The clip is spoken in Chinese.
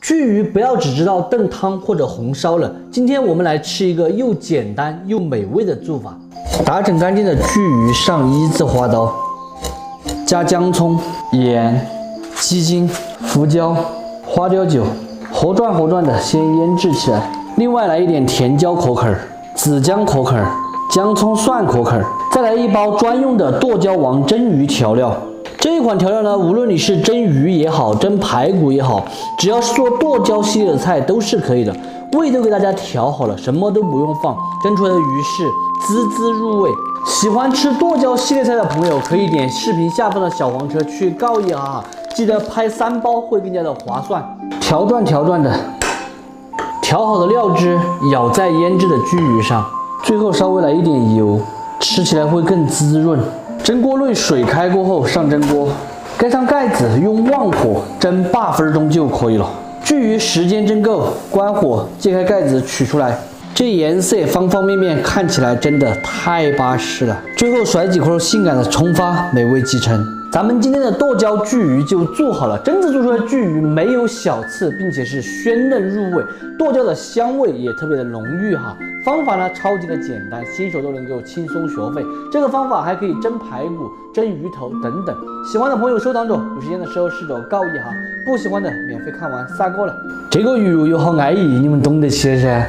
鲫鱼不要只知道炖汤或者红烧了，今天我们来吃一个又简单又美味的做法。打整干净的鲫鱼上1字花刀，加姜葱、盐、鸡精、胡椒、花雕酒，活转的先腌制起来。另外来一点甜椒口啃、紫姜口啃、姜葱蒜口啃，再来一包专用的剁椒王蒸鱼调料。这一款调料呢，无论你是蒸鱼也好，蒸排骨也好，只要是做剁椒系列的菜都是可以的。味都给大家调好了，什么都不用放，蒸出来的鱼是滋滋入味。喜欢吃剁椒系列菜的朋友，可以点视频下方的小黄车去告一下，记得拍3包会更加的划算。条段的，调好的料汁舀在腌制的鲫鱼上，最后稍微来一点油，吃起来会更滋润。蒸锅内水开过后，上蒸锅，盖上盖子，用旺火蒸8分钟就可以了。鲫鱼时间蒸够，关火，揭开盖子取出来。这颜色方方面面看起来真的太巴适了。最后甩几块性感的葱花，美味即成。咱们今天的剁椒鲫鱼就做好了，真正做出来的鲫鱼没有小刺，并且是鲜嫩入味，剁椒的香味也特别的浓郁哈。方法呢超级的简单，新手都能够轻松学会。这个方法还可以蒸排骨、蒸鱼头等等。喜欢的朋友收藏着，有时间的时候试着告一下，不喜欢的免费看完撒过了。这个鱼有好安逸，你们懂得起噻。